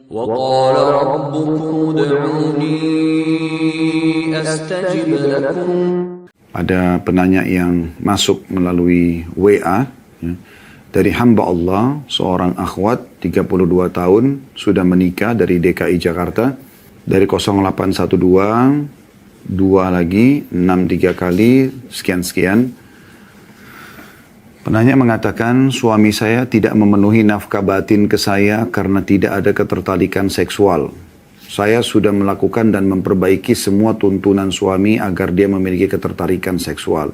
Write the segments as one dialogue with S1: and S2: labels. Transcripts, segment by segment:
S1: وقال ربكم ادعوني أستجب لكم.
S2: Ada penanya yang masuk melalui WA ya, dari hamba Allah, seorang akhwat 32 tahun, sudah menikah dari DKI Jakarta, dari 0812, 2 lagi, 63 kali, sekian-sekian. Penanya mengatakan, suami saya tidak memenuhi nafkah batin ke saya karena tidak ada ketertarikan seksual. Saya sudah melakukan dan memperbaiki semua tuntunan suami agar dia memiliki ketertarikan seksual.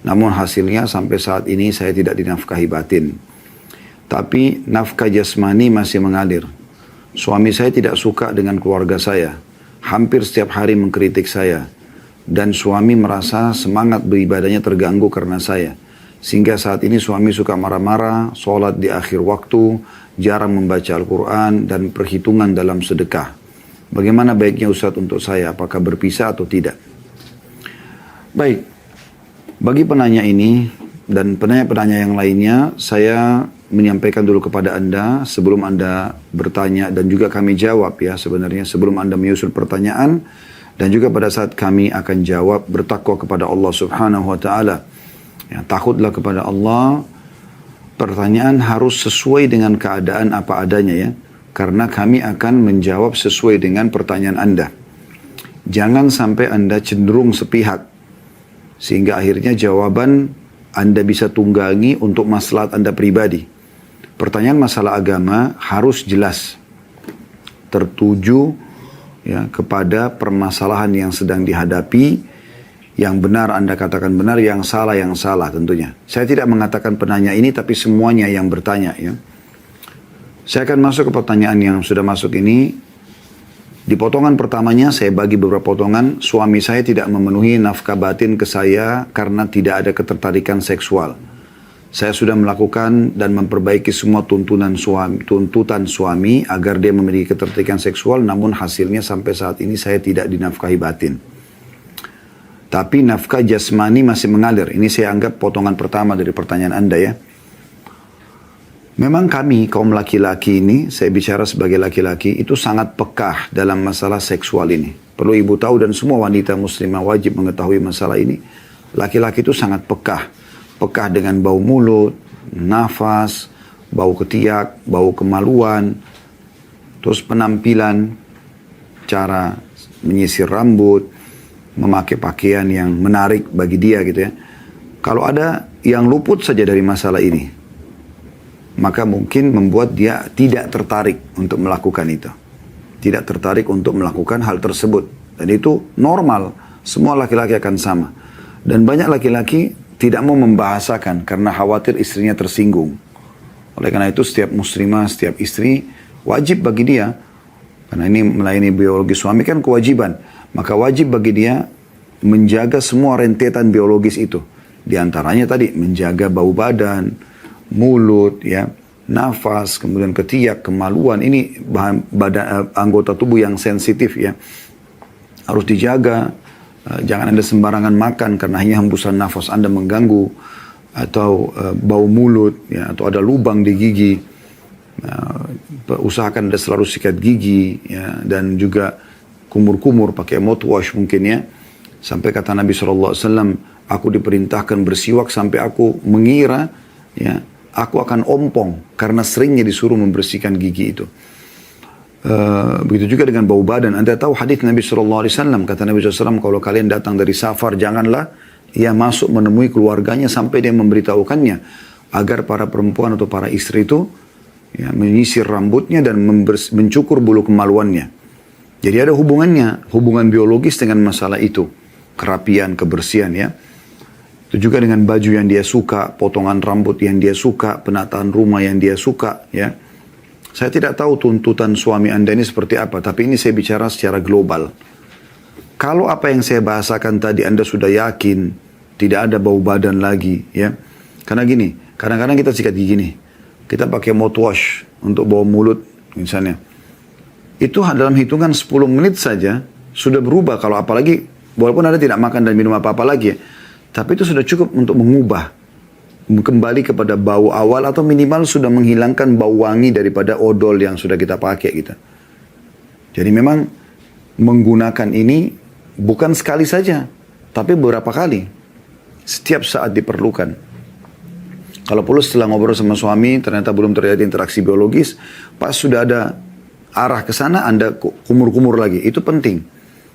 S2: Namun hasilnya sampai saat ini saya tidak dinafkahi batin. Tapi nafkah jasmani masih mengalir. Suami saya tidak suka dengan keluarga saya. Hampir setiap hari mengkritik saya. Dan suami merasa semangat beribadahnya terganggu karena saya. Sehingga saat ini suami suka marah-marah, sholat di akhir waktu, jarang membaca Al-Quran, dan perhitungan dalam sedekah. Bagaimana baiknya Ustadz untuk saya? Apakah berpisah atau tidak? Baik, bagi penanya ini dan penanya-penanya yang lainnya, saya menyampaikan dulu kepada Anda sebelum Anda bertanya dan juga kami jawab ya sebenarnya sebelum Anda menyusun pertanyaan dan juga pada saat kami akan jawab, bertakwa kepada Allah Subhanahu wa taala. Ya, takutlah kepada Allah. Pertanyaan harus sesuai dengan keadaan apa adanya ya. Karena kami akan menjawab sesuai dengan pertanyaan Anda. Jangan sampai Anda cenderung sepihak. Sehingga akhirnya jawaban Anda bisa tunggangi untuk maslahat Anda pribadi. Pertanyaan masalah agama harus jelas. Tertuju ya, kepada permasalahan yang sedang dihadapi. Yang benar Anda katakan benar, yang salah tentunya. Saya tidak mengatakan penanya ini, tapi semuanya yang bertanya ya. Saya akan masuk ke pertanyaan yang sudah masuk ini. Di potongan pertamanya saya bagi beberapa potongan. Suami saya tidak memenuhi nafkah batin ke saya karena tidak ada ketertarikan seksual. Saya sudah melakukan dan memperbaiki semua tuntutan suami agar dia memiliki ketertarikan seksual. Namun hasilnya sampai saat ini saya tidak dinafkahi batin. Tapi nafkah jasmani masih mengalir. Ini saya anggap potongan pertama dari pertanyaan Anda ya. Memang kami kaum laki-laki ini, saya bicara sebagai laki-laki, itu sangat pekah dalam masalah seksual ini. Perlu ibu tahu dan semua wanita muslimah wajib mengetahui masalah ini. Laki-laki itu sangat pekah. Pekah dengan bau mulut, nafas, bau ketiak, bau kemaluan, terus penampilan, cara menyisir rambut, memakai pakaian yang menarik bagi dia gitu ya. Kalau ada yang luput saja dari masalah ini, maka mungkin membuat dia tidak tertarik untuk melakukan itu. Tidak tertarik untuk melakukan hal tersebut. Dan itu normal. Semua laki-laki akan sama. Dan banyak laki-laki tidak mau membahasakan karena khawatir istrinya tersinggung. Oleh karena itu setiap muslimah, setiap istri wajib bagi dia. Karena ini melayani biologi suami kan kewajiban. Maka wajib bagi dia menjaga semua rentetan biologis itu. Di antaranya tadi menjaga bau badan, mulut, ya, nafas, kemudian ketiak, kemaluan. Ini anggota tubuh yang sensitif ya. Harus dijaga. Jangan Anda sembarangan makan karena hanya hembusan nafas Anda mengganggu. Atau bau mulut, ya, atau ada lubang di gigi. Usahakan Anda selalu sikat gigi, ya, dan juga kumur-kumur pakai mouthwash mungkin ya. Sampai kata Nabi SAW, aku diperintahkan bersiwak sampai aku mengira, ya, aku akan ompong karena seringnya disuruh membersihkan gigi itu. Begitu juga dengan bau badan. Anda tahu hadis Nabi SAW, kata Nabi SAW, kalau kalian datang dari safar, janganlah ia masuk menemui keluarganya sampai dia memberitahukannya, agar para perempuan atau para istri itu ya, menyisir rambutnya dan mencukur bulu kemaluannya. Jadi ada hubungannya, hubungan biologis dengan masalah itu. Kerapian, kebersihan ya. Itu juga dengan baju yang dia suka, potongan rambut yang dia suka, penataan rumah yang dia suka ya. Saya tidak tahu tuntutan suami Anda ini seperti apa, tapi ini saya bicara secara global. Kalau apa yang saya bahasakan tadi Anda sudah yakin, tidak ada bau badan lagi ya. Karena gini, kadang-kadang kita sikat gigi nih. Kita pakai mouthwash untuk bau mulut misalnya. Itu dalam hitungan 10 menit saja sudah berubah. Kalau apalagi, walaupun Anda tidak makan dan minum apa-apa lagi ya, tapi itu sudah cukup untuk mengubah. Kembali kepada bau awal atau minimal sudah menghilangkan bau wangi daripada odol yang sudah kita pakai gitu. Jadi memang menggunakan ini bukan sekali saja, tapi beberapa kali. Setiap saat diperlukan. Kalau perlu setelah ngobrol sama suami, ternyata belum terjadi interaksi biologis, pas sudah ada arah ke sana, Anda kumur-kumur lagi. Itu penting.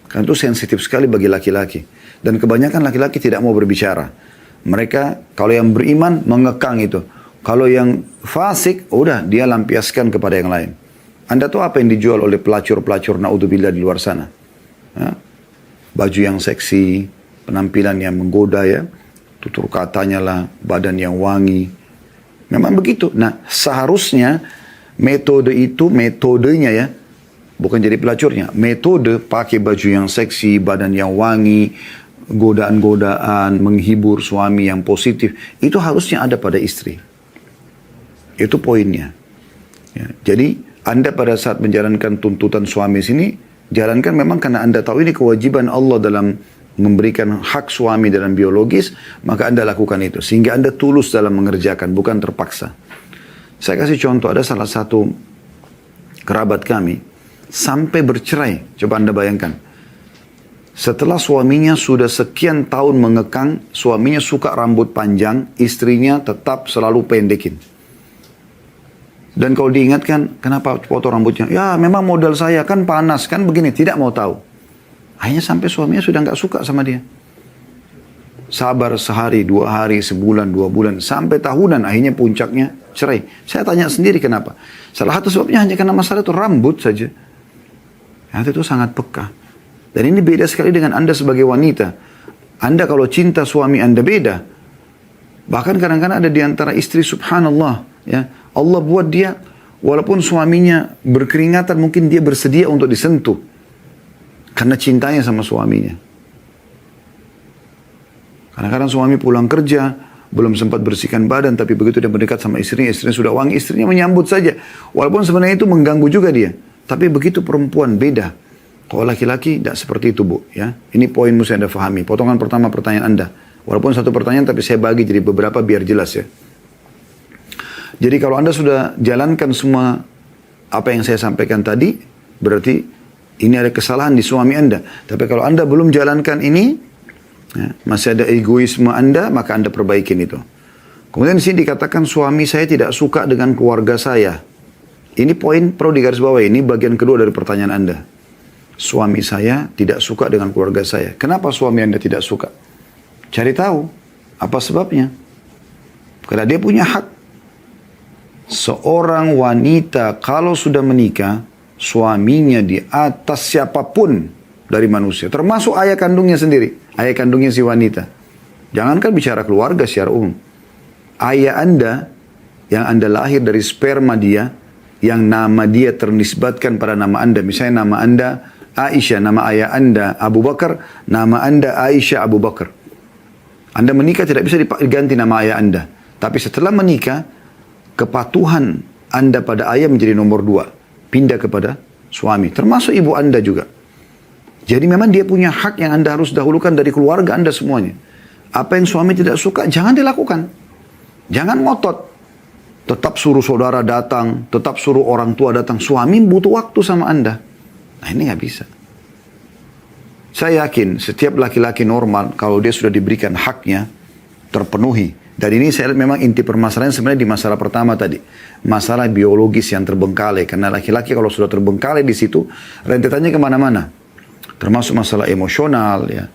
S2: Karena itu sensitif sekali bagi laki-laki. Dan kebanyakan laki-laki tidak mau berbicara. Mereka, kalau yang beriman, mengekang itu. Kalau yang fasik, udah dia lampiaskan kepada yang lain. Anda tahu apa yang dijual oleh pelacur-pelacur naudzubillah di luar sana? Ya? Baju yang seksi, penampilan yang menggoda ya, tutur katanya lah, badan yang wangi. Memang begitu. Nah, seharusnya metode itu, metodenya ya, bukan jadi pelacurnya. Metode pakai baju yang seksi, badan yang wangi, godaan-godaan, menghibur suami yang positif, itu harusnya ada pada istri. Itu poinnya. Ya, jadi Anda pada saat menjalankan tuntutan suami sini, jalankan memang karena Anda tahu ini kewajiban Allah dalam memberikan hak suami dalam biologis, maka Anda lakukan itu. Sehingga Anda tulus dalam mengerjakan, bukan terpaksa. Saya kasih contoh, ada salah satu kerabat kami, sampai bercerai. Coba Anda bayangkan. Setelah suaminya sudah sekian tahun mengekang, suaminya suka rambut panjang, istrinya tetap selalu pendekin. Dan kalau diingatkan, kenapa potong rambutnya? Ya memang modal saya, kan panas, kan begini. Tidak mau tahu. Akhirnya sampai suaminya sudah nggak suka sama dia. Sabar sehari, 2 hari, sebulan, 2 bulan, sampai tahunan, akhirnya puncaknya cerai. Saya tanya sendiri kenapa. Salah satu sebabnya hanya karena masalah itu rambut saja. Itu sangat peka. Dan ini beda sekali dengan Anda sebagai wanita. Anda kalau cinta suami Anda beda. Bahkan kadang-kadang ada di antara istri, subhanallah, ya, Allah buat dia, walaupun suaminya berkeringatan, mungkin dia bersedia untuk disentuh. Karena cintanya sama suaminya. Kadang-kadang suami pulang kerja, belum sempat bersihkan badan, tapi begitu dia mendekat sama istrinya sudah wangi, istrinya menyambut saja. Walaupun sebenarnya itu mengganggu juga dia. Tapi begitu perempuan beda. Kalau laki-laki tidak seperti itu, Bu. Ya. Ini poin mesti Anda fahami. Potongan pertama pertanyaan Anda. Walaupun satu pertanyaan, tapi saya bagi jadi beberapa biar jelas ya. Jadi kalau Anda sudah jalankan semua apa yang saya sampaikan tadi, berarti ini ada kesalahan di suami Anda. Tapi kalau Anda belum jalankan ini, ya, masih ada egoisme Anda, maka Anda perbaikin itu. Kemudian di sini dikatakan suami saya tidak suka dengan keluarga saya. Ini poin perlu digarisbawahi. Ini bagian kedua dari pertanyaan Anda. Suami saya tidak suka dengan keluarga saya. Kenapa suami Anda tidak suka? Cari tahu apa sebabnya. Karena dia punya hak. Seorang wanita kalau sudah menikah, suaminya di atas siapapun dari manusia. Termasuk ayah kandungnya sendiri. Ayah kandungnya si wanita. Jangankan bicara keluarga secara umum. Ayah Anda, yang Anda lahir dari sperma dia, yang nama dia ternisbatkan pada nama Anda. Misalnya nama Anda Aisyah, nama ayah Anda Abu Bakar, nama Anda Aisyah Abu Bakar. Anda menikah tidak bisa diganti nama ayah Anda. Tapi setelah menikah, kepatuhan Anda pada ayah menjadi nomor 2. Pindah kepada suami. Termasuk ibu Anda juga. Jadi memang dia punya hak yang Anda harus dahulukan dari keluarga Anda semuanya. Apa yang suami tidak suka, jangan dilakukan. Jangan ngotot. Tetap suruh saudara datang, tetap suruh orang tua datang. Suami butuh waktu sama Anda. Nah ini nggak bisa. Saya yakin setiap laki-laki normal, kalau dia sudah diberikan haknya, terpenuhi. Dan ini saya lihat memang inti permasalahan sebenarnya di masalah pertama tadi. Masalah biologis yang terbengkalai. Karena laki-laki kalau sudah terbengkalai di situ, rentetannya kemana-mana. Termasuk masalah emosional, ya.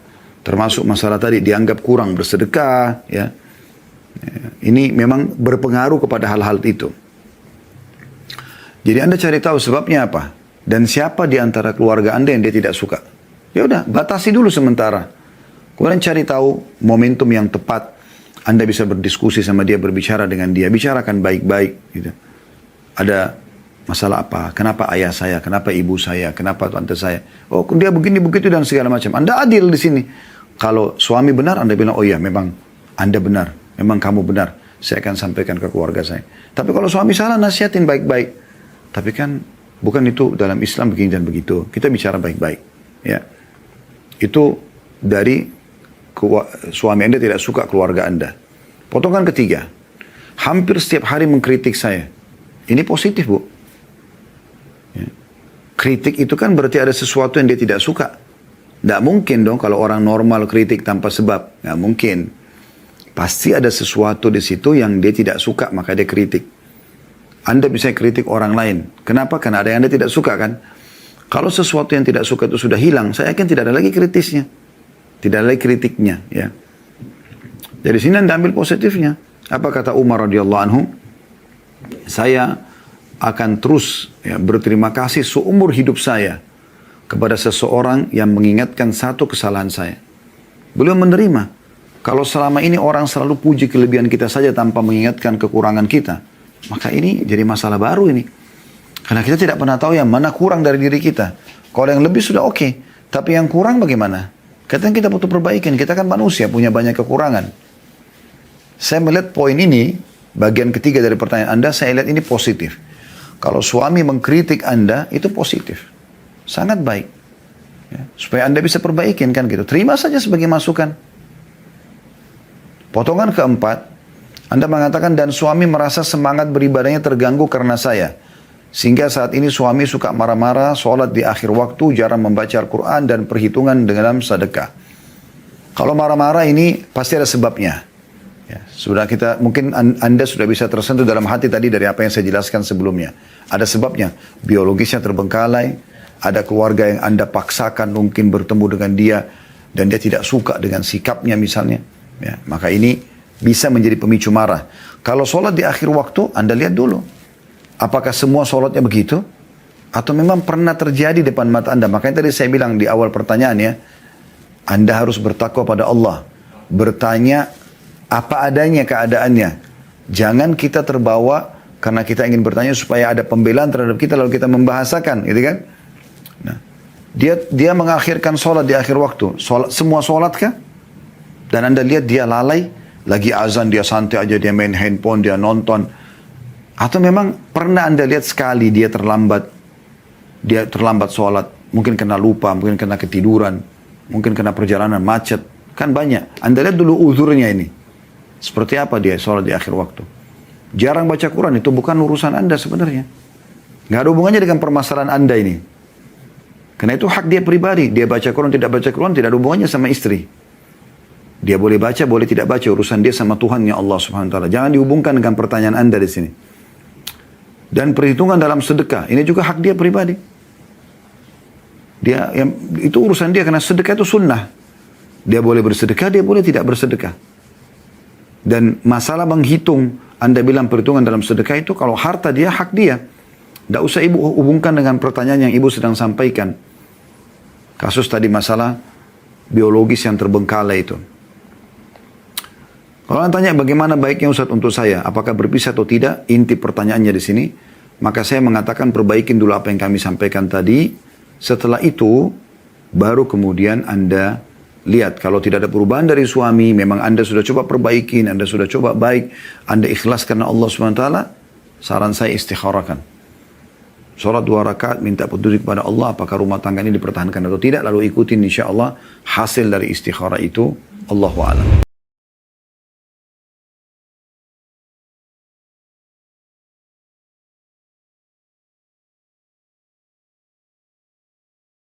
S2: Termasuk masalah tadi dianggap kurang bersedekah, ya. Ini memang berpengaruh kepada hal-hal itu. Jadi Anda cari tahu sebabnya apa. Dan siapa di antara keluarga Anda yang dia tidak suka. Ya udah, batasi dulu sementara. Kemudian cari tahu momentum yang tepat. Anda bisa berdiskusi sama dia, berbicara dengan dia, bicarakan baik-baik. Gitu. Ada masalah apa? Kenapa ayah saya? Kenapa ibu saya? Kenapa tante saya? Oh, dia begini begitu dan segala macam. Anda adil di sini. Kalau suami benar, Anda bilang, oh iya, memang Anda benar, memang kamu benar. Saya akan sampaikan ke keluarga saya. Tapi kalau suami salah, nasihatin baik-baik. Tapi kan bukan itu dalam Islam begini dan begitu. Kita bicara baik-baik. Ya, itu dari suami Anda tidak suka keluarga Anda. Potongan ketiga, hampir setiap hari mengkritik saya. Ini positif, Bu. Ya. Kritik itu kan berarti ada sesuatu yang dia tidak suka. Tidak mungkin dong kalau orang normal kritik tanpa sebab. Nggak mungkin. Pasti ada sesuatu di situ yang dia tidak suka, maka dia kritik. Anda bisa kritik orang lain. Kenapa? Karena ada yang Anda tidak suka kan? Kalau sesuatu yang tidak suka itu sudah hilang, saya yakin tidak ada lagi kritisnya. Tidak ada lagi kritiknya. Ya. Dari sini Anda ambil positifnya. Apa kata Umar radhiyallahu anhu? Saya akan terus berterima kasih seumur hidup saya kepada seseorang yang mengingatkan satu kesalahan saya. Beliau menerima. Kalau selama ini orang selalu puji kelebihan kita saja tanpa mengingatkan kekurangan kita, maka ini jadi masalah baru ini. Karena kita tidak pernah tahu yang mana kurang dari diri kita. Kalau yang lebih sudah oke, tapi yang kurang bagaimana? Kadang kita butuh perbaikan, kita kan manusia, punya banyak kekurangan. Saya melihat poin ini, bagian ketiga dari pertanyaan Anda, saya lihat ini positif. Kalau suami mengkritik Anda, itu positif. Sangat baik. Ya, supaya Anda bisa perbaikin kan gitu. Terima saja sebagai masukan. Potongan keempat, Anda mengatakan, dan suami merasa semangat beribadahnya terganggu karena saya. Sehingga saat ini suami suka marah-marah, sholat di akhir waktu, jarang membaca Al-Quran, dan perhitungan dalam sedekah. Kalau marah-marah ini pasti ada sebabnya. Ya, sudah kita, mungkin Anda sudah bisa tersentuh dalam hati tadi dari apa yang saya jelaskan sebelumnya. Ada sebabnya, biologisnya terbengkalai, ada keluarga yang Anda paksakan mungkin bertemu dengan dia, dan dia tidak suka dengan sikapnya misalnya. Ya, maka ini bisa menjadi pemicu marah. Kalau sholat di akhir waktu, Anda lihat dulu. Apakah semua sholatnya begitu? Atau memang pernah terjadi depan mata Anda? Makanya tadi saya bilang di awal pertanyaannya, Anda harus bertakwa pada Allah. Bertanya apa adanya keadaannya. Jangan kita terbawa karena kita ingin bertanya supaya ada pembelaan terhadap kita lalu kita membahasakan, gitu kan? Nah, dia mengakhirkan sholat di akhir waktu. Semua sholat kah? Dan Anda lihat dia lalai, lagi azan dia santai aja, dia main handphone, dia nonton. Atau memang pernah Anda lihat sekali dia terlambat sholat, mungkin kena lupa, mungkin kena ketiduran, mungkin kena perjalanan macet, kan banyak. Anda lihat dulu uzurnya ini. Seperti apa dia sholat di akhir waktu. Jarang baca Quran, itu bukan urusan Anda sebenarnya. Nggak ada hubungannya dengan permasalahan Anda ini. Karena itu hak dia pribadi. Dia baca Quran, tidak baca Quran, tidak ada hubungannya sama istri. Dia boleh baca, boleh tidak baca. Urusan dia sama Tuhannya Allah subhanahu wa ta'ala. Jangan dihubungkan dengan pertanyaan Anda di sini. Dan perhitungan dalam sedekah, ini juga hak dia pribadi. Itu urusan dia, karena sedekah itu sunnah. Dia boleh bersedekah, dia boleh tidak bersedekah. Dan masalah menghitung, Anda bilang perhitungan dalam sedekah itu, kalau harta dia, hak dia. Tidak usah ibu hubungkan dengan pertanyaan yang ibu sedang sampaikan. Kasus tadi masalah biologis yang terbengkalai itu. Kalau Anda tanya bagaimana baiknya Ustaz untuk saya, apakah berpisah atau tidak, inti pertanyaannya di sini, maka saya mengatakan perbaikin dulu apa yang kami sampaikan tadi. Setelah itu, baru kemudian Anda lihat, kalau tidak ada perubahan dari suami, memang Anda sudah coba perbaikin, Anda sudah coba baik, Anda ikhlas karena Allah SWT, saran saya istikharakan. Sholat 2 rakaat, minta petunjuk kepada Allah, apakah rumah tangga ini dipertahankan atau tidak, lalu ikutin insya Allah hasil dari istikharah itu, Allahu a'lam.